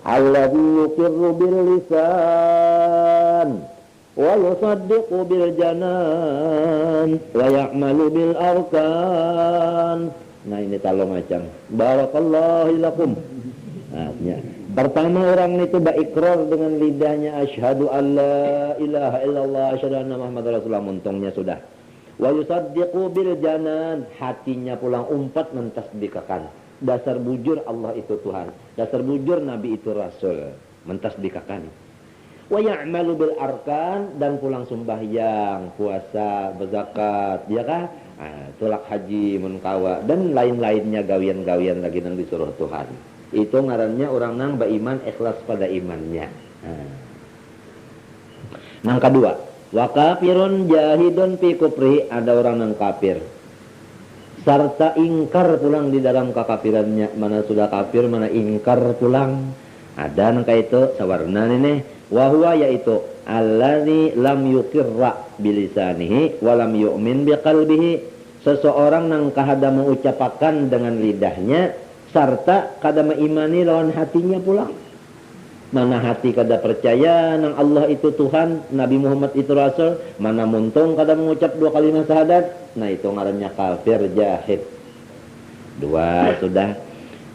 alladzi yuqirru bil lisan wa yusaddiqu bil janan wa ya'malu bil arkan. Nah ini talo macam barakallahu lakum. Nah, ya. Pertama orang itu berikrar dengan lidahnya asyhadu alla ilaha illallah asyhadu anna muhammadar rasulullah, muntungnya sudah. Wa yusaddiqu bil janan, hatinya pulang umpat mentasbikakan. Dasar bujur Allah itu Tuhan, dasar bujur Nabi itu Rasul, mentasbikakan. Wa ya'malu bil arkan, dan pulang sembahyang, puasa, berzakat, ya kan? Tulak haji, munkawa, dan lain-lainnya gawian-gawian lagi yang disuruh Tuhan. Itu ngarannya orang nang beriman ikhlas pada imannya. Nang kedua, wa kafirun jahidun fi kufri, ada orang nang kafir serta ingkar pulang di dalam kekafirannya. Mana sudah kafir, mana ingkar pulang. Ada nang itu sawarna ini, wa huwa yaitu allazi lam yuqirra bilisanihi wa lam yu'min biqalbihi, seseorang nang kahada mengucapkan dengan lidahnya serta kada mengimani lawan hatinya pulang. Mana hati kada percaya nang Allah itu Tuhan, Nabi Muhammad itu Rasul, mana muntung kada mengucap dua kalimat syahadat, nah itu ngarannya kafir jahid. Dua sudah.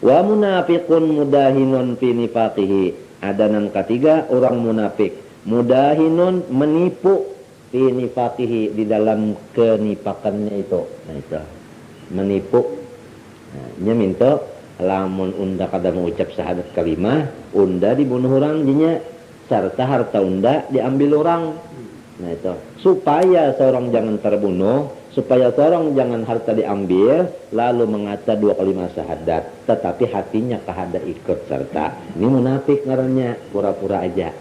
Wa munafiqun mudahinun fi nifaqihi, ada nang ketiga orang munafik, mudahinun menipu fi nifaqihi, di dalam kenipakannya itu. Nah itu menipu. Nah, nya minta lamun unda kada mengucap syahadat kalimah, unda dibunuh orang jinya, serta harta unda diambil orang. Nah itu supaya seorang jangan terbunuh, supaya seorang jangan harta diambil, lalu mengata dua kalimat syahadat tetapi hatinya kahada ikut serta. Ini munafik ngarannya, pura-pura aja.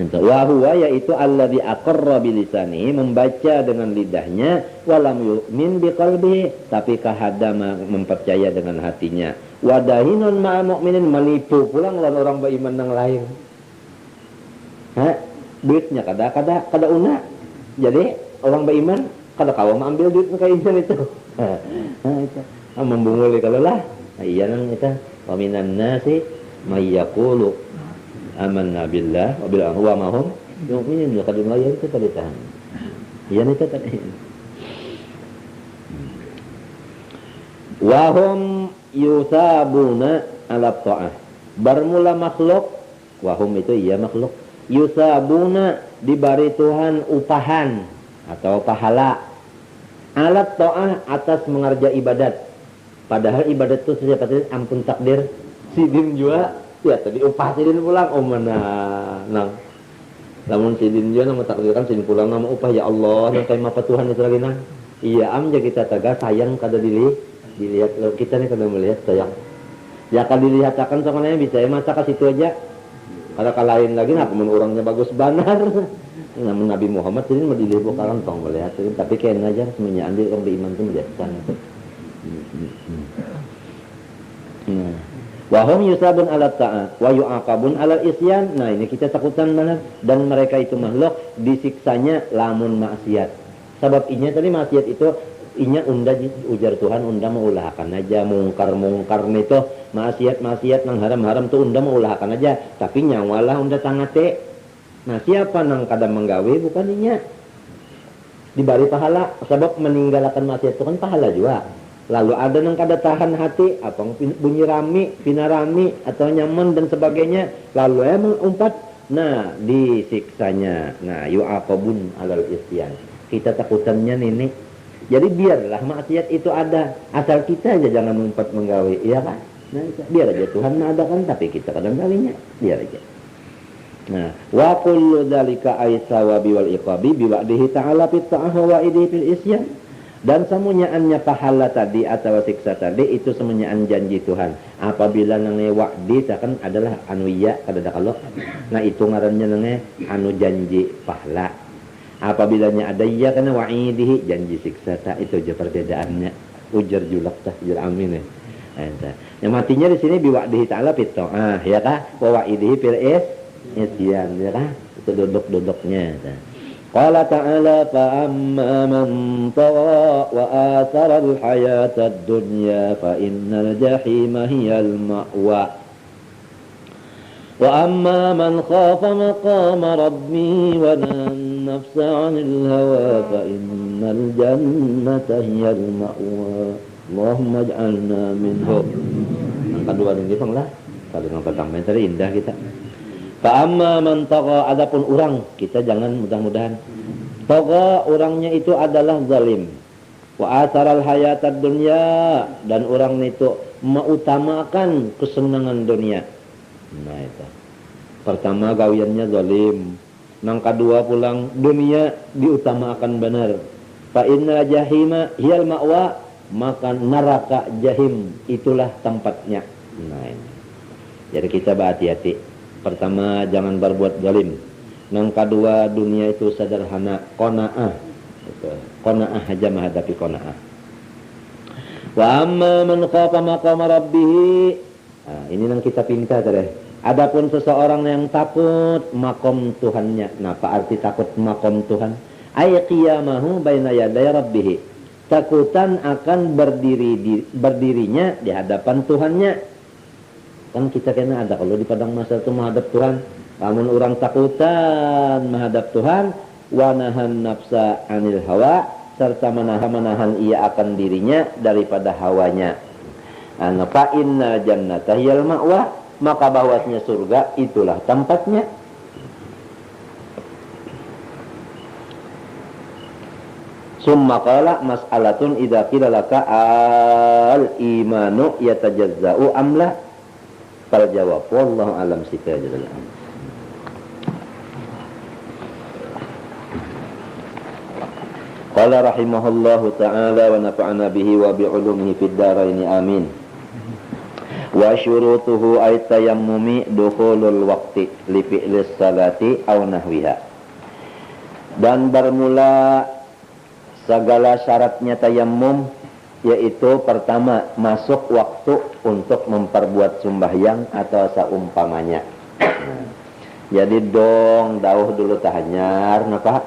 Wa huwa yaitu alladzi aqarra bilisanihi, membaca dengan lidahnya, walam yu'min biqalbihi, tapi kahada mempercaya dengan hatinya. Wadahinun ma'a mu'minin, menipu pulang lawan orang beriman yang lain. Duitnya kada una. Jadi orang beriman kada kawa mengambil duit kaisan itu. Itu membunguli kalau lah. Iya nang eta wa minan nasi may yaqulu amanna billah wa bil ahwa mahum yu'minin ya kadung layan itu tadi tahan. Iya nih tadi. Wa hum yusabuna ala ta'ah. Bermula makhluk, wa hum itu iya makhluk, yusabuna diberi Tuhan upahan atau pahala ala ta'ah atas mengerja ibadat. Padahal ibadat itu siapa tadi ampun takdir sidin juga. Ya tadi upah sidin pulang, mana nang lamun sidin dia nama takdirkan sidin pulang nama upah, ya Allah nang kayak apa Tuhan itu lagi nang. Iya amja kita taga sayang kada dilihat kita nih kada melihat sayang. Ya kada dilihat akan sama nanya bisa masa ke situ aja. Kada kalahin lagi ngapa mun orangnya bagus banar. Namun Nabi Muhammad sidin mau dilihat bukan tong melihat tapi kena aja semuanya andil orang beriman itu melihat sana. Wahum yusabun ala ta'at wa yu'aqabun ala isyan. Nah ini kita takutan banget. Dan mereka itu makhluk disiksanya lamun maksiat. Sebab inya tadi maksiat itu inya unda ujar Tuhan unda mengulahkan aja mungkar itu maksiat nang haram tuh unda mengulahkan aja, tapi nyawalah unda tangate. Nah siapa nang kadang menggawe bukan inya diberi pahala, sebab meninggalkan maksiat itu kan pahala juga. Lalu ada yang kada tahan hati, apa bunyi rami, pinarami atau nyaman dan sebagainya, lalu emang umpat, nah disiksanya. Nah yu'aqabun alal isyan. Kita takutannya ini. Jadi biarlah maksiat itu ada, asal kita aja jangan umpat menggawe, iya kan? Nah biar aja Tuhan mengadakan, tapi kita kadang gawinya, biar aja. Nah, wa kullu dzalika aisawa biwal iqabi biwa'dihi ta'ala fit ta'ah wa idihi fil isyan. Dan semuanya pahala tadi atau siksa tadi itu semuanya janji Tuhan. Apabila nange wa'di kan adalah anu iya kada kalau. Nah itu ngarannya nange anu janji pahala. Apabila ada iya kana wa'idihi janji siksa ta, itu aja perbedaannya. Ujar julak tah ujar amin ya. Yang matinya di sini biwa'dihi ta'ala fit ta'ah ya kah? Wa wa'idihi fil isyan ya kah? Itu duduk-duduknya. Qala ta'ala fa'amma man tagha wa athara al-hayata ad-dunya fa innal jahima hiyal ma'wa. Wa amma man khafa maqama rabbi wa nafsa 'anil hawa fa innal jannata hiyal ma'wa. Allahumma ij'alna minhum. Yang kedua ini lah. Kalau yang pertama tadi indah kita. Fa amma man tagha, adapun orang, kita jangan mudah-mudahan. Tagha orangnya itu adalah zalim. Wa atharal hayatad dunya, dan orang itu mengutamakan kesenangan dunia. Nah itu. Pertama gawiannya zalim. Yang kedua pulang dunia diutamakan benar. Fa inna jahima hiyal ma'wa, maka neraka jahim itulah tempatnya. Nah ini. Jadi kita berhati-hati. Pertama, jangan berbuat zalim. Yang kedua, dunia itu sederhana, qanaah. Qanaah aja menghadapi qanaah. Wa amma man khafa maqama rabbih. Nah, ini yang kita pinta tadi. Adapun seseorang yang takut makom Tuhannya. Nah, apa arti takut makom Tuhan? Ay qiyamahu baina yaday rabbih. Takutan akan berdirinya di hadapan Tuhannya. Kan kita kena ada kalau di padang mahsyar itu menghadap Tuhan. Namun orang takutan menghadap Tuhan, wa nahan nafsa 'anil hawa, serta menahan ia akan dirinya daripada hawanya. Fa inna jannata hiyal ma'wa, maka bahwasanya surga itulah tempatnya. Summa qala mas'alatun idza qila laka al-imanu yatajazza'u am la? Fal jawab wallahu alam sifajul. Qala rahimahullahu ta'ala wa nafa'ana bihi wa bi'ulumihi fid dharain amin. Wa syurutuhu ay tayammumi dukhulul waqti li fi'lis salati aw nahwiha. Dan bermula segala syaratnya tayammum, yaitu pertama masuk waktu untuk memperbuat sembahyang atau seumpamanya. Jadi dong dauh dulu tahanyar napa?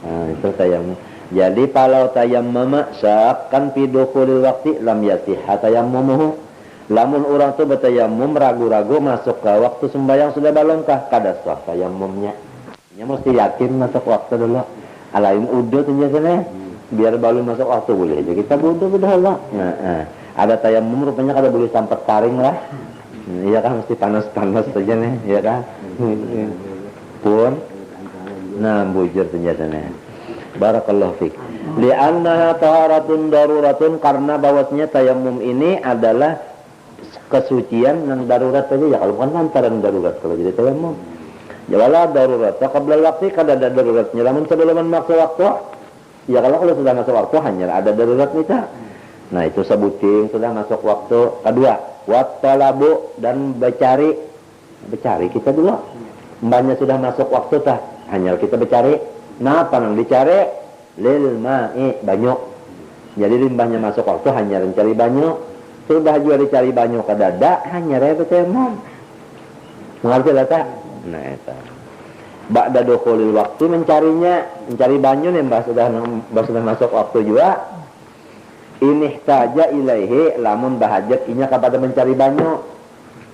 Nah, itu tayammum. Jadi kalau tayammum syakkan fi dukhulil waqti lam yasihha tayammumuhu. Lamun orang tu bertayammum ragu-ragu masuk ke waktu sembahyang sudah balongkah kada sah tayammumnya. Nya mesti yakin masuk waktu dulu. Alain udah tunjuknya. Biar baru masuk waktu boleh aja kita bodoh lah. Ada tayammum rupanya kada boleh sampai taring lah. Iya kan mesti panas-panas saja nih, iya kan? Pun nah bujur ternyata. Barakallahu fiik. Li'annaha taharatun daruratun, karena bahwasanya tayammum ini adalah kesucian yang darurat saja ya, kalau bukan lantaran darurat kalau jadi tayammum. Ya wala darurat. Qabla al-waqti kada ada daruratnya. Namun sebelum masuk waktu, ya kalau sudah masuk waktu hanya ada darurat kita. Nah itu sebuting sudah masuk waktu. Kedua, wattalabu, dan becari kita dulu. Mbaknya sudah masuk waktu tah, hanya kita becari. Nah apa yang dicari? Lil ma'i, banyu. Jadi limbahnya masuk waktu hanya mencari banyu. Sudah juga dicari banyu kadada, hanya tayammum. Mengerti tak? Nah itu. Ba'da dukhulil waktu mencari banyu nih mbah sudah masuk waktu juga. Ini saja ilaihi, lamun bahajat inya kepada mencari banyu.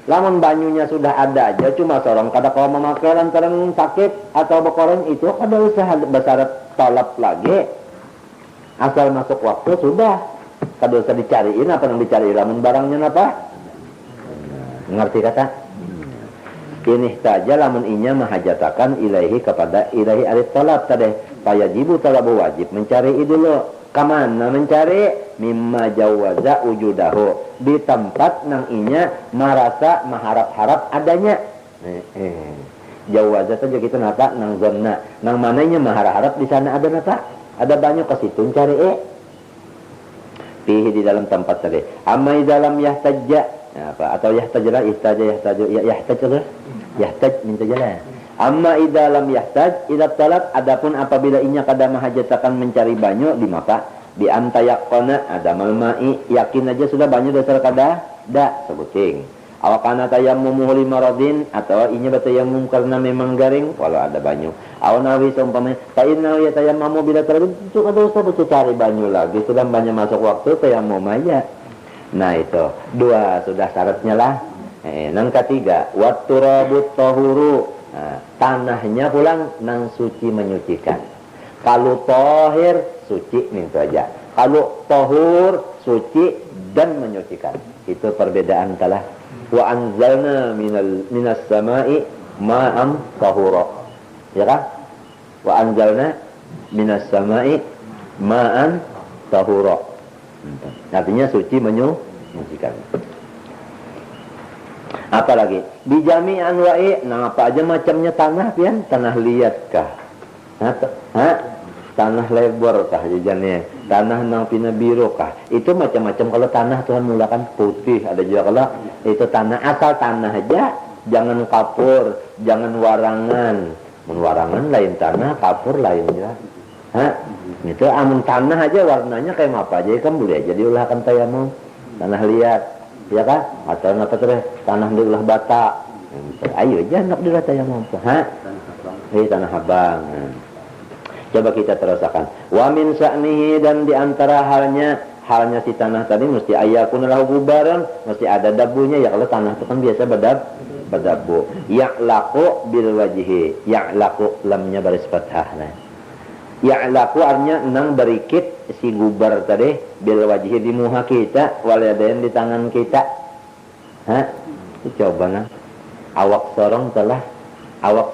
Lamun banyunya sudah ada aja, cuma seorang kada kau memakai lantaran sakit atau bekoreng, itu kada usah besar talab lagi. Asal masuk waktu sudah, kada usah dicariin apa yang dicari. Lamun barangnya apa? Ngerti kata? Ini saja lamun inya mahajatakan ilaihi kepada ilaihi alif talab tadi. Fayajibu talabu, wajib mencari dulu. Kamana mencari? Mimma jawaza wujudahu, di tempat nang inya merasa mengharap-harap adanya. Jawaza saja kita nata nang zonna, nang mananya mengharap-harap di sana ada nata, ada banyak ke situ cari fihi, di dalam tempat tadi. Amma dalam yahtajja, apa atau yahtajra, yahtaj minta jalan. Amma idza lam yahtaj ila talab, adapun apabila inya kada mahajatakan mencari banyu, di maka di antayaqana ada malma'i, yakin aja sudah banyu dasar kada da sebuting. Awakana tayammum li maradin, atau inya bertayammum karena memang garing kalau ada banyu. Aw nawi seumpamanya fa inna yatayammamu bila taradud, itu kada usah cari banyu lagi, sudah banyak masuk waktu tayammum aja. Nah itu dua sudah syaratnya lah. Nang ketiga, watturabut tahuru. Nah, tanahnya pulang nang suci menyucikan. Kalau tahir suci nih itu aja. Kalau tahur suci dan menyucikan. Itu perbedaan kalah. Wa anzalna minas sama'i ma'am tahura. Ya kan? Wa anzalna minas sama'i ma'an tahura. Artinya suci menyucikan. Apalagi bijami anwa'i, nah apa aja macamnya tanah pian, tanah liat kah? Tanah lebar kah jajannya, tanah nang pina biru kah? Itu macam-macam. Kalau tanah Tuhan mulakan putih, ada juga kalau itu tanah asal tanah aja, jangan kapur, jangan warangan. Warangan lain tanah, kapur lain juga. Itu amun tanah aja warnanya kayak apa aja kan boleh aja diulahkan tayamum. Tanah liat, ya kan? Atau apa terus tanah diulah bata. Ayo aja nak diulah tayamum. Tanah habang. Coba kita terasakan. Wa min sa'nihi, dan diantara halnya si tanah tadi mesti ayakun lahu gubaran, mesti ada dabunya. Ya kalau tanah itu kan biasa berdabu. Ya'laqu bil wajhi. Ya'laqu lamnya baris fathah. Ya'laqu artinya nang berikit si gubar tadi bil wajhi di muha kita, wal yadain di tangan kita. Coba nah. Awak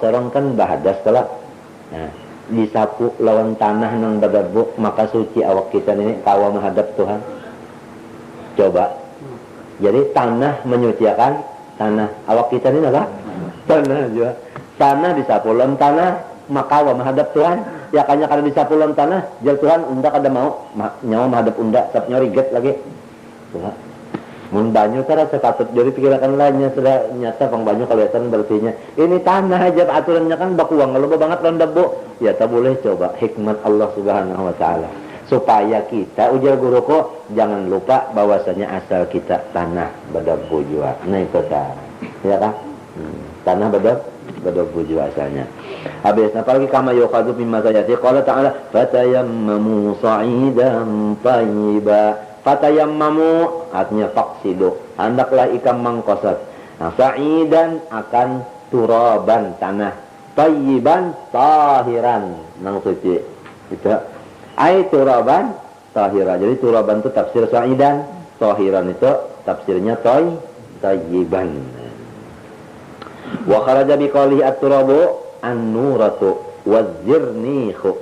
sorong kan bahadas telah. Nah, disapu lawan tanah nang berdebu, maka suci awak kita ini kawa menghadap Tuhan. Coba. Jadi tanah menyucikan tanah. Awak kita ini apa? Tanah juga. Tanah disapu lawan tanah, maka kawa menghadap Tuhan. Ya kanya kada disapu lawan tanah, jal Tuhan unda kada mau nyawa menghadap unda, sapnya riget lagi. Tuhan. Mun banyu tara sekatut jadi pikiran lainnya sudah nyata pang banyu kelihatan bersihnya. Ini tanah aja aturannya kan bakuang kalau banget lawan debu. Ya tak boleh. Coba hikmat Allah Subhanahu wa taala supaya kita ujar guruku jangan lupa bahwasanya asal kita tanah berdebu juga. Nah itu dah. Ya kan? Tanah berdebu juga asalnya. Habis apalagi kama yuqadu mimma sayati qala ta'ala fatayammamu sa'idan tayyiba. Fatayammamu artinya faksidu, hendaklah ikam mangkosat. Nah, sa'idan akan turaban tanah, tayyiban tahiran nang suci. Itu ai turaban tahira. Jadi turaban itu tafsir sa'idan, tahiran itu tafsirnya tayyiban. Wa kharaja biqalihi at-turabu an-nuratu waz-zirnikhu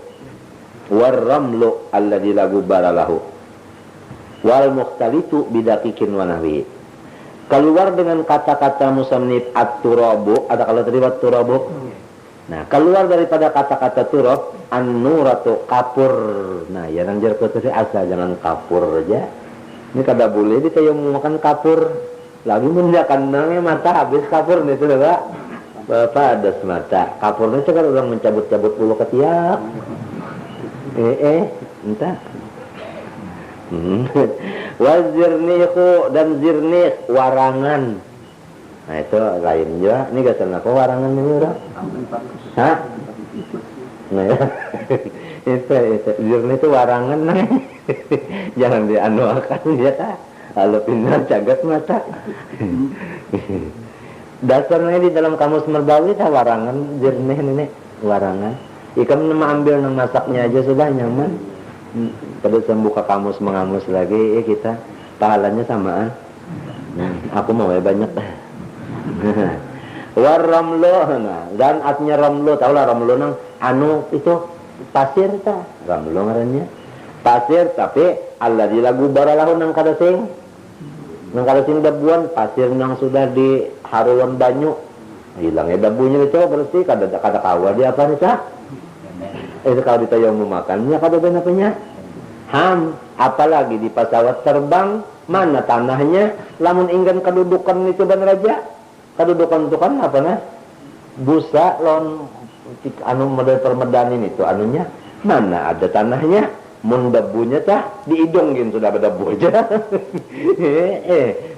war-ramlu alladzi la gubbara lahu wal mukhtalitu bidaqiqin wa nahwi. Keluar dengan kata-kata musannif at-turabu, ada kalau terlibat turabu. Nah, keluar daripada kata-kata turab an-nuratu kapur. Nah, ya nang jar tadi asal jangan kapur aja. Ini kada boleh ditayamum makan kapur. Lagi menjakan nangnya mata habis kapur nih sudah Pak. Bapak ada semata. Kapurnya sekarang orang mencabut-cabut bulu ketiak. Entah. Wazirnihu dan zirnih warangan. Nah itu lain juga. Ini gak sana kok warangan ini orang. Nah ya. itu zirnih itu warangan nah. Jangan dianuakan ya ta. Kalau pindah cagat mata. Dasarnya di dalam kamus merbawi ta warangan zirnih ini warangan. Ikam ambil nang masaknya aja sudah nyaman. Pada buka kamus mengamus lagi kita pahalanya samaan. Aku mau banyak. Warramlo, nah, dan artinya ramlo, tahu lah ramlo nang anu itu pasir ta, ramlo ngarannya pasir tapi Allah di lagu baralahu nang kada sing dabuan pasir nang sudah di haruan banyu hilangnya dabunya itu bersih kada kawal di apa nih ta. Itu kalau ditayamum makannya kada benar punya apalagi di pesawat terbang mana tanahnya lamun inggan kedudukan itu dan raja kedudukan itu kan apa nah busa lon anu model permedanin itu anunya mana ada tanahnya mun debunya tah diidongin sudah berdebu aja.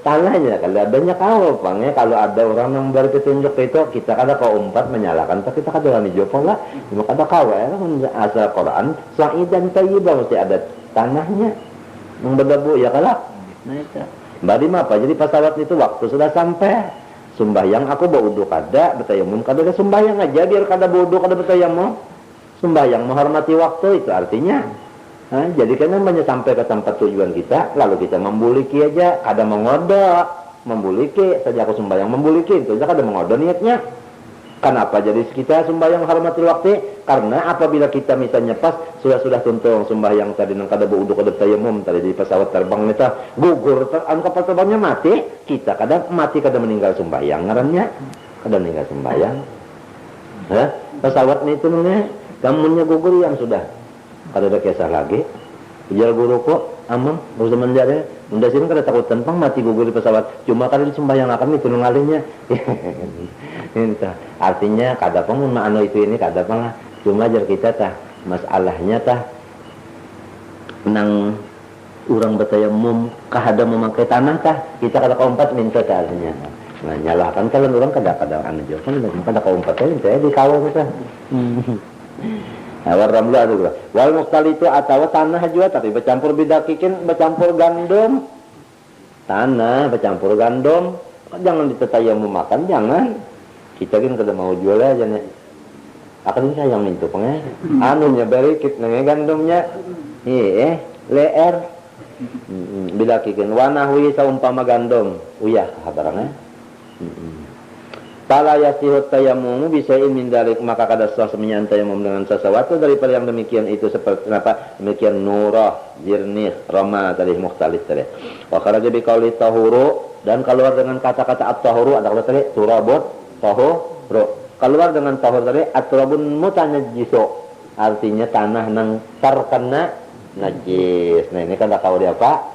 Tanahnya kalau adanya kau pangnya kalau ada orang yang beri petunjuk itu kita kada kau umpat menyalakan tapi kita kada wani jawab lah cuma kada kau asal Quran sa'idan tayyiban mesti ada tanahnya yang berdebu ya kalah. Nah itu Bari mah apa? Jadi pesawat itu waktu sudah sampai. Sembahyang aku bauduk kada, betayamum kada sembahyang aja biar kada bauduk kada betayamum. Sembahyang menghormati waktu itu artinya. Nah, jadi kan namanya sampai ke tempat tujuan kita, lalu kita membuliki aja, kada mengodok, membuliki saja aku sembahyang membuliki itu aja kada mengodok niatnya. Kenapa jadi kita sembahyang hormati waktu? Karena apabila kita misalnya pas sudah tuntung sembahyang tadi nang kada bauduk kada tayamum tadi di pesawat terbang kita gugur kapal terbangnya mati, kita kada mati kada meninggal sembahyang ngarannya, kada meninggal sembahyang. Hah? Pesawat itu namanya gamunnya gugur yang sudah kada ada kisah lagi. Ujar guru kok amang usah menjadi unda sini kada takut tentang mati gugur di pesawat, cuma kada sembahyang akan itu ngalihnya. Entah. Artinya kada pengun anu itu ini kada pang cuma jar kita tah masalahnya tah nang urang betayamum kahada memakai tanah tah kita kada kaumpat minta tah artinya. Nah nyalahkan kalian orang kada anu jo kan kada kaumpat teh di kawal kita. Awal ramlu adu wal mustali itu atau tanah juga tapi bercampur bidakikin bercampur gandum. Tanah bercampur gandum jangan ditetayamum makan jangan. Kita kan kada mau jual aja nih. Akan sayang itu pengen. Anunya berikit nenge gandumnya. Leer. Bila kikin wanahwi saumpama gandum. Uyah kabarangnya. Pala yasihut tayammum bisain min dalik maka kada sah semenyan tayammum dengan sesuatu daripada yang demikian itu seperti apa? Demikian nurah, jernih, rama tadi mukhtalif tadi. Wa kharaja bi qauli tahuru dan keluar dengan kata-kata at-tahuru ada kata tadi turabut tahuru keluar dengan tahur tadi atrabun mutanajjisu artinya tanah nang terkena najis. Nah ini kan kau di apa?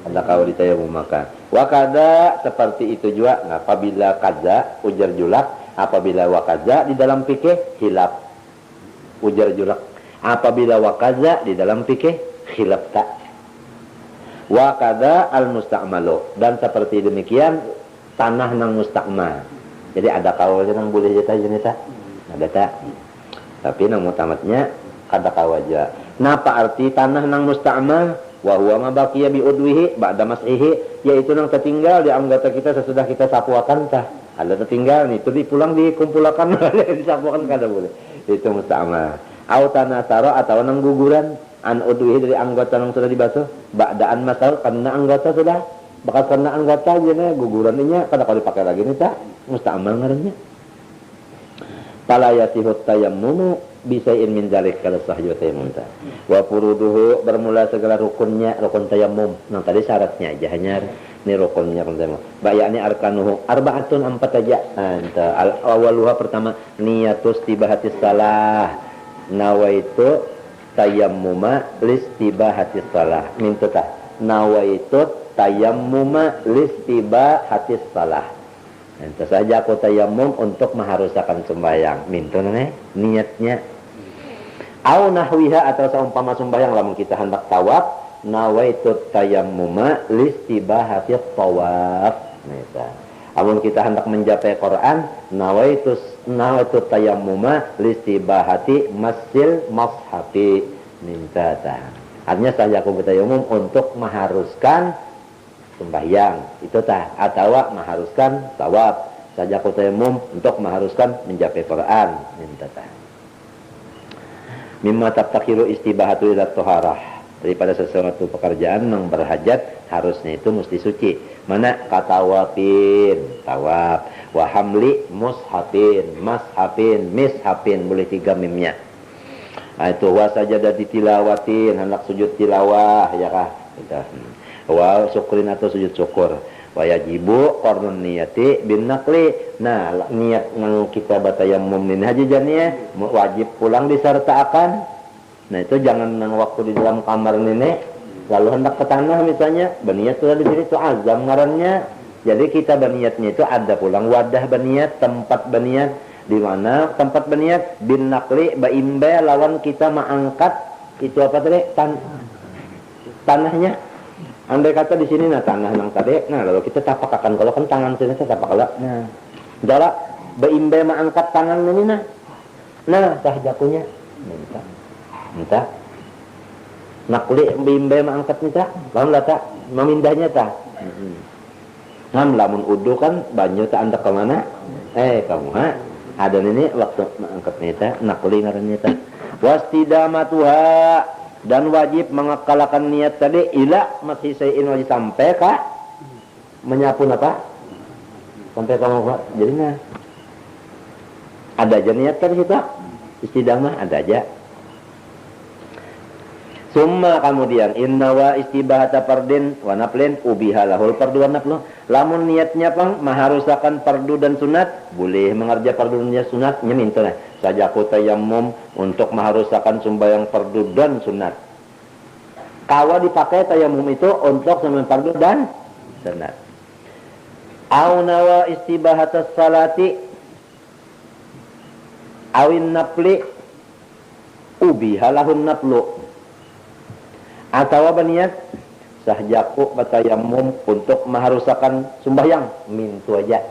Ada kau di tayamum maka. Wakada seperti itu juga apabila kaza ujar julak apabila wakaza di dalam fikih hilaf ujar julak apabila wakaza di dalam fikih hilaf tak wakada al musta'malu dan seperti demikian tanah nang musta'mal. Jadi ada kau aja nang boleh jatah jenis tak? Ada tak? Tapi nang mutamatnya ada kau aja. Napa arti tanah nang musta'mal? Wa huwa ma baqiya bi udwihi ba'da mas'ihi yaitu nang tertinggal di anggota kita sesudah kita sapuakan tah. Ada tertinggal nih, itu dipulang dikumpulkan disapuakan kada boleh. Itu musta'mal. Au tanasara atau nang guguran an udwihi dari anggota nang sudah dibasuh ba'daan masal karena anggota sudah bekas karena anggota aja gugurannya kada kalau dipakai lagi nih tak musta'mal ngarannya. Pala yasihut tayammumu bisain min dzalik kalau sahih tayammum ta. Wa furuduhu bermula segala rukunnya rukun tayammum. Nah tadi syaratnya aja hanya ni rukunnya rukun tayammum. Bayani arkanuhu arba'atun 4 aja. Anta al awaluha pertama niyatus tibahatis salah. Nawaitu tayammuma listibahatis salah. Minta ta. Nawaitu tayammuma listibahatis salah. Itu saja aku tayammum untuk mengharuskan sembahyang. Minta niatnya. Au nahwiha atau seumpama sembahyang lamun kita hendak tawaf, nawaitu tayammuma listibahati tawaf. Nah, amun kita hendak mencapai Quran, nawaitu tayammuma listibahati masil mashafi. Minta ta. Artinya saja aku tayammum untuk mengharuskan sembahyang itu tah atau mengharuskan tawaf saja aku tayammum untuk mengharuskan mencapai Quran minta tah mimma tabtakiru istibahatu ila taharah daripada sesuatu pekerjaan yang berhajat harusnya itu mesti suci mana katawafin tawaf wa hamli mushafin mashafin mishafin boleh 3 mimnya itu wa sajadah ditilawatin hendak sujud tilawah ya kah itu wa syukrin atau sujud syukur wa yajibu qarnun niyati bin naqli. Nah niat yang kita batayammum min haji janiyah wajib pulang disertakan. Nah itu jangan nang waktu di dalam kamar nenek lalu hendak ke tanah misalnya berniat sudah di sini itu azam ngarannya. Jadi kita berniatnya itu ada pulang wadah berniat tempat berniat di mana tempat berniat bin naqli baimbe lawan kita mengangkat itu apa tadi tanahnya. Andai kata di sini nah tanah nang tadi, nah lalu kita tapak akan kalau kan tangan sini saya tapak kalau, nah, jala beimbe mengangkat tangan ini nah sah jakunya, minta, nakli beimbe mengangkat minta, lalu lata memindahnya tah, Ngam lamun udu kan banyu teh anda ke mana? Kamu ada ini waktu angkat nita nakli ngaran nita. Wastidamatuha dan wajib mengekalakan niat tadi ila masih sayin wajib sampai ka menyapu apa? Sampai kamu jadi nah ada aja niat kan kita istidamah ada aja. Summa kemudian inna wa istibahata fardin wa naflin ubiha lahul fardu wa naflu. Lamun niatnya pang maharusakan fardu dan sunat, boleh mengerja fardu dan sunat nyeminto nah. Saja aku tayammum untuk maharusakan sembahyang fardu dan sunat. Kawa dipakai tayammum itu untuk sembahyang fardu dan sunat. Au nawa istibahata salati awin nafli ubiha lahun naflu. Atau berniat sahjaku batayammum untuk maharusakan sembahyang mintu aja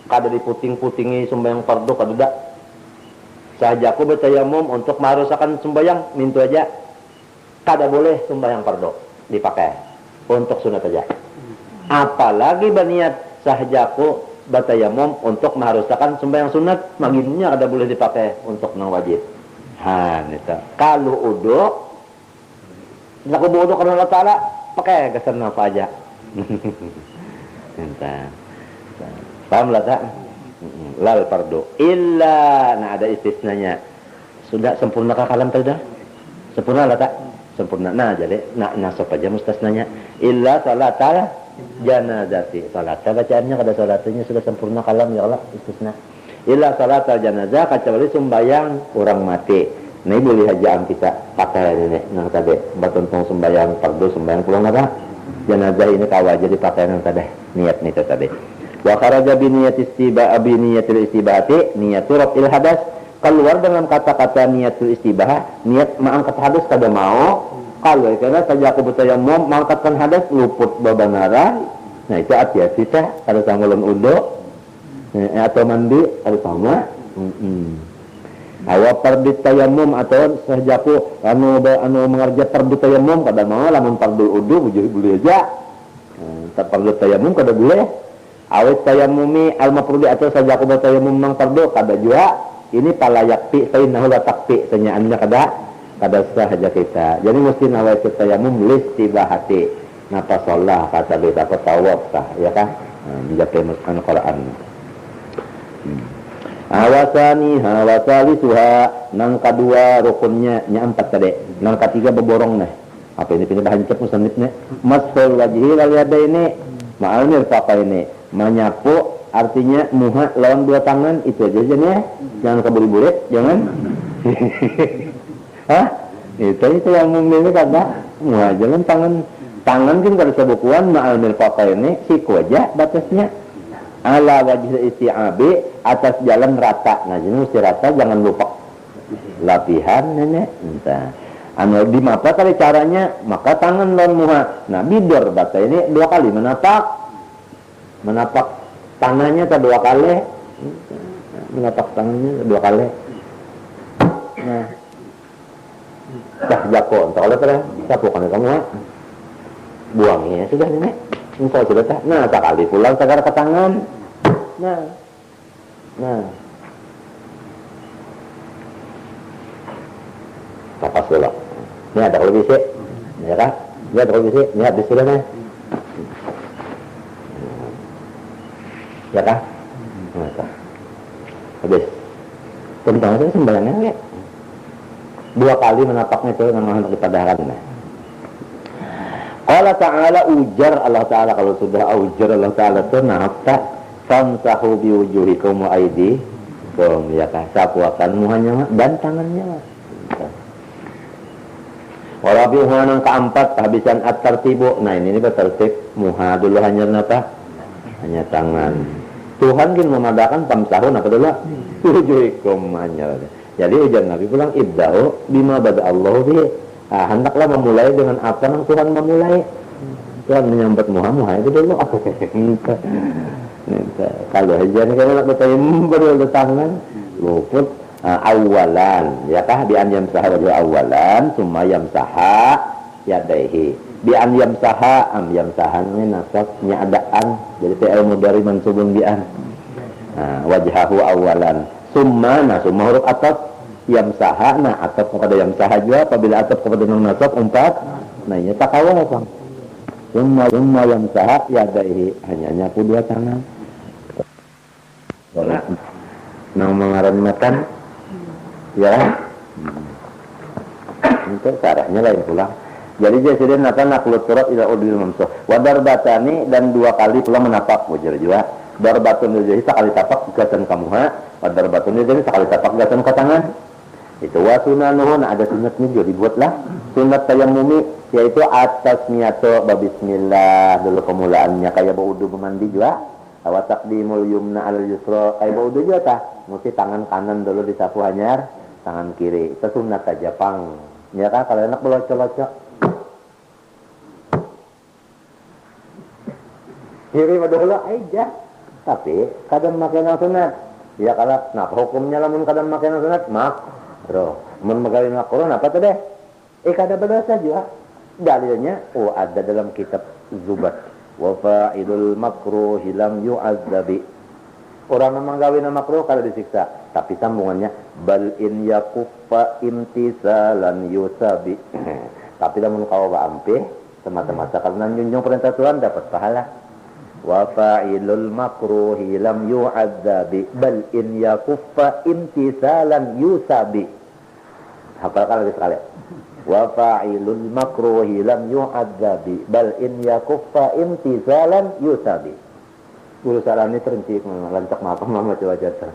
kada diputing-putingi sembahyang fardu kada sahjaku batayammum untuk maharusakan sembahyang mintu aja kada boleh sembahyang fardu dipakai untuk sunat aja apalagi berniat sahjaku batayammum untuk maharusakan sembahyang sunat maginnya kada boleh dipakai untuk nang wajib nita kalau udu nak berdoa kepada Allah Ta'ala pakai kesan apa aja entah paham lah tak lal fardu illa nah ada istisnanya sudah sempurna kalam tadi dah sempurna lah tak sempurna nah jadi nak nasab aja mustasnanya illa salatal janazati salat bacaannya kada salatnya sudah sempurna kalam ya Allah istisna illa salatal janazah kecuali sembahyang orang mati. Ini boleh hajaan kita pakai ini nah tadi batuntong sembahyang fardu sembahyang pulang apa jenazah ini kawa jadi pakai nang tadi niat nih tadi wa kharaja bi niyat istibah bi niyatil istibahati niyatul raf'il hadas keluar dengan kata-kata niyatul istibah niat mengangkat hadas kada mau kalau karena saja aku batayammum mengangkatkan hadas luput babanara nah itu hati-hati teh kada sanggulan udu atau mandi kada sama awa fardu tayammum atau sahjaku anu mengerja fardu tayammum kada mau lamun fardu udu boleh aja fardu tayammum kada boleh awet tayammumi al mafrudi atau sahjaku tayammum mang fardu kada juga ini pala yakti sainahu la takti senyaannya kada sah aja kita jadi mesti awet tayammum listibahati napa shalah kata beda tawaf sah ya kan dijape Al-Qur'an awasali suha nang kedua rukunnya nya 4 tadi nang ketiga beborong nah apa ini pindah hancur musannifnya masful wajhi wal yadaini ma'al mirfaqaini ini menyapu artinya muha lawan dua tangan itu aja ya jangan keburit-burit jangan itu yang mumilnya kada muha jangan tangan kan kada sabukuan ma'al mirfaqaini ini siku aja batasnya ala wajih isti'abi atas jalan rata nah jadi mesti rata jangan lupa lapihan nenek entah anu di mata kali caranya maka tangan lawan muha nah bidor bata ini 2 kali menapak tangannya tak 2 kali menapak tangannya 2 kali nah dah jako entah oleh pada sapukan kamu buangnya sudah nenek engkau sudah tak nah sekali pulang segar ke tangan nah kapas dulu ini ada kalau bisa ya kan ini ada kalau bisa ini habis sudah nih ya kan habis tentang itu sembahyangnya 2 kali menapaknya itu memang hendak dipadakan nah Allah Ta'ala ujar Allah Ta'ala kalau sudah ujar Allah Ta'ala itu nafta famsahu biwujuhikum wa aydikum ya kah sapuakan muhanya dan tangannya walabi nang keempat kehabisan at-tartibu nah ini bertertib muha dulu hanya apa hanya tangan Tuhan kan memadakan famsahu apa dulu wujuhikum hanya jadi ujar Nabi pulang ibda'u bima bada Allah bi hendaklah memulai dengan apa yang Tuhan memulai. Tuhan menyambut Muhammad itu dulu. Kalau aja nih kalau nak bertayam baru tangan luput awalan, ya kah bi an yamsaha wajhu awalan, summa yamsaha yadaihi. Bi an yamsaha am yamsahannya nasabnya adaan jadi fi'il mudhari mansubun bi an. Wajhahu awalan summa summa huruf ataf yamsaha ataf kepada yamsaha juga apabila ataf kepada nun nasab umpat ini takawal Bang. Summa yamsaha yadaihi hanya nyapu dua tangan. Nang mengaran makan ya itu caranya lain pulang. Jadi jasiden apa naklut turab ila udil mamsuh. Wadar batani dan dua kali pula menapak wajar juga. Darbatun lillahi sekali tapak gasan kamuha. Wadar batun lillahi sekali tapak gasan ke tangan. Itu wa sunanuhun ada sunatnya juga dibuatlah. Sunat tayammumi yaitu atas niato babismillah dulu pemulaannya kayak baudu mandi juga. Wa taqdimul yumna al yusra kayak baudu juga tah. Mesti tangan kanan dulu disapu hanyar, tangan kiri. Itu sunat aja pang. Ya kan kalau enak belocok-locok. Kiri dulu aja. Tapi kadang makan sunat. Ya kalau hukumnya lamun kadang makan sunat makruh. Mun magawi makruh apa tuh deh? Kadang berdosa juga. Dalilnya ada dalam kitab Zubat. Wa fa'ilul makruh lam yu'azzabi. Orang menggawi makruh kalau disiksa. Tapi sambungannya bal in yakuffa imtisalan yusabi. Tapi lamun kau baampih semata-mata karena junjung perintah Tuhan dapat pahala. Wa fa'ilul makruhi lam yu'adzabi bal in yakuffa imtisalan yusabi. Hafalkan lagi sekali. Wa fa'ilul makruhi lam yu'adzabi bal in yakuffa imtisalan yusabi. Urusan ini terencik lancak maaf mama coba jatuh.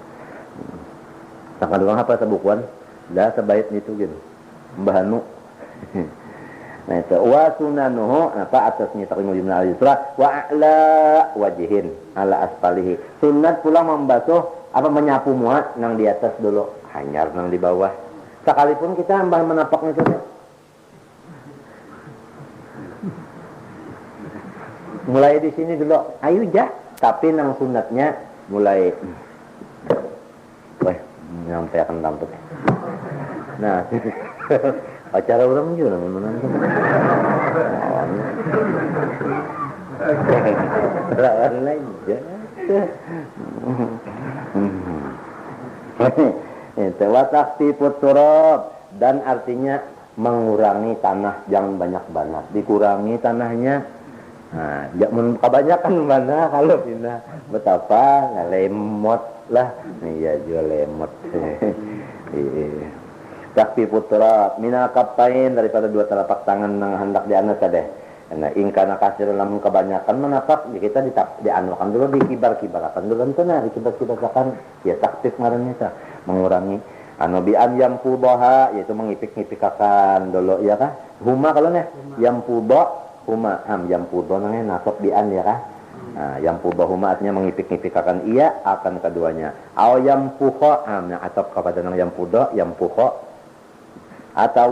Tanggal doang apa sebukuan? Dah sebaik itu gitu. Mbahanu. Nah itu wa sunanuhu apa atasnya taqdimul yumna al yusra wa a'la wajhin ala asfalihi. Sunat pula membasuh apa menyapu muat nang di atas dulu, hanyar nang di bawah. Sekalipun kita mbah menapaknya saja. Mulai di sini dulu, ayo jah. Tapi nang sunatnya mulai nyampe akan tampuk. Nah, acara orang juga menonton. Lawan lain aja. Itu watasi puturab dan artinya mengurangi tanah, jangan banyak-banyak, dikurangi tanahnya. Nah, jangan kebanyakan mana kalau pindah betapa lemot lah. Iya juga lemot. Takfi putra mina kaptain daripada dua telapak tangan nang hendak dianas tadi. Nah, ingkana kasir lamun kebanyakan menapak kita dianukan dulu dikibar-kibarakan dulu teh dikibar-kibarkan ya taktif ngarannya tah mengurangi anu bian yang pubaha yaitu mengipik-ngipikakan dulu ya kah? Huma kalau nih yang puba huma yang puba nangnya nasab bian ya kah? Nah, yang puba huma artinya mengipik-ngipikakan ia akan keduanya. Aw yang puha atau kepada nang yang pudo yang puha atau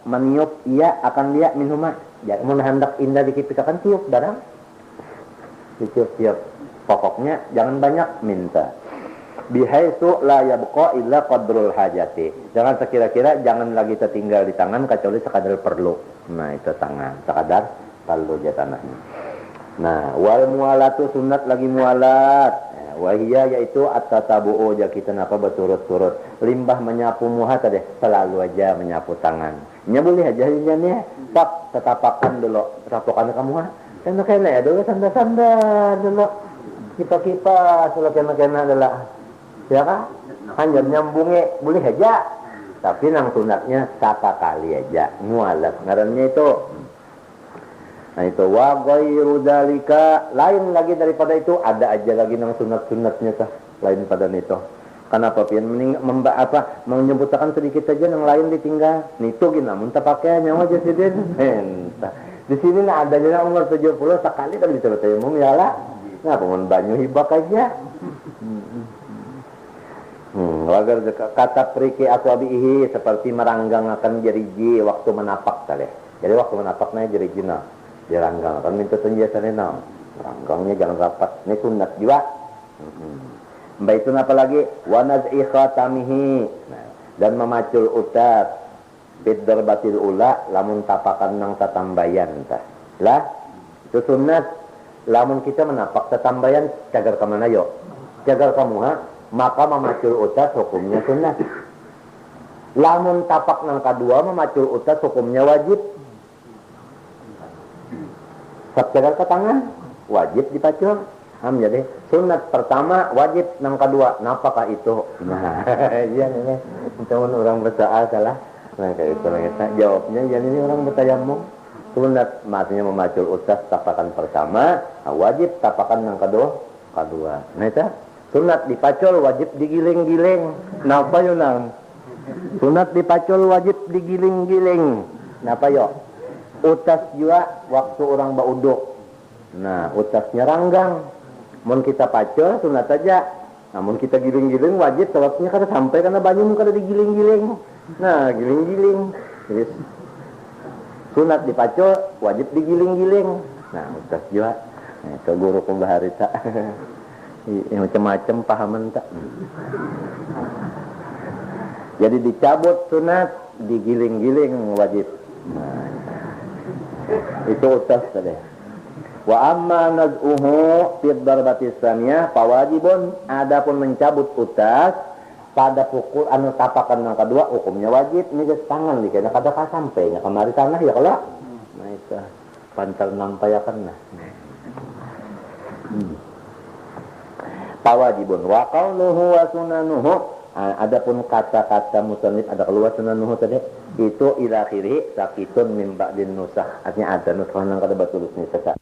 meniup ia akan dia minhuma. Ya, mun hendak indah dikipikakan tiup barang. Tiup-tiup. Pokoknya jangan banyak minta. Bihaitsu la yabqa illa qadrul hajati. Jangan sekira-kira jangan lagi tertinggal di tangan kecuali sekadar perlu. Nah, itu tangan, sekadar perlu dia tanahnya. Nah, wal mualatu sunat lagi mualat. Wahia yaitu at-tatabu'u ja kita napa berturut-turut. Limbah menyapu muha tadi selalu aja menyapu tangan. Nya boleh aja nya tak tetapakan dulu rapokan kamu ha. Kan kena dulu sanda-sanda dulu. Kipa-kipa sula kena adalah. Ya kan? Hanya nyambungnya boleh aja. Tapi nang sunatnya sekali aja mualat. Ngarannya itu nah itu wa ghairu dzalika lain lagi daripada itu ada aja lagi nang sunat-sunatnya tah lain pada itu. Kenapa pian menyebutkan sedikit saja yang lain ditinggal. Nitu gini namun tak pakai nyawa jasiden. Entah. Di sini nah adanya umur 70 sekali kan bisa bertemu ya lah. Nah, pengen banyu hibak aja. Wagar kata periki aswabihi seperti meranggang akan jeriji waktu menapak tadi. Jadi waktu menapaknya jerijina. Diranggang kan minta tunjasannya no. Ranggangnya jangan rapat. Ini sunat juga. Mbak itu apa lagi? Wa naz'i khatamihi. Nah, dan memacul utas bid darbatil ula lamun tapakan nang tatambayan tah. Lah, itu sunat. Lamun kita menapak tetambayan cagar ka mana yo? Cagar ka muha, maka memacul utas hukumnya sunat. Lamun tapak nang kadua memacul utas hukumnya wajib. Sab cagar ka tangan wajib dipacul. Jadi sunat pertama wajib, nang kedua napakah itu? Nah, iya nih, teman orang bersalah salah. Nah kayak itu kita jawabnya, jadi ini orang bertayamum. Sunat maksudnya memacul utas tapakan pertama, wajib tapakan nang kedua. Nah itu sunat dipacul wajib digiling-giling. Napa yo nang? Sunat dipacul wajib digiling-giling. Napa yo? Utas juga waktu orang bauduk. Nah utasnya ranggang. Mun kita pacul sunat saja. Namun kita giling-giling wajib salatnya kada sampai karena banyak kada digiling-giling. Nah, giling-giling. Yes. Sunat dipacul wajib digiling-giling. Nah, utas juga. Nah, ke guru pembaharita. Yang macam-macam pahaman tak. Jadi dicabut sunat, digiling-giling wajib. Nah, itu utas tadi. Wa amma naz'uhu fi darbati tsaniyah fawajibun, adapun mencabut utas pada pukul anu tapakan yang kedua hukumnya wajib. Ini geus tangan dikeuna kada ka sampainya kamari tanah ya kalau. Nah itu pantal nampayakan nah. Fawajibun wa qauluhu wa sunanuhu, adapun kata-kata musannif ada keluar sunanuhu tadi itu ila akhiri sakitun min ba'din nusakh, artinya ada nusakh nang kada batulus ni sesa.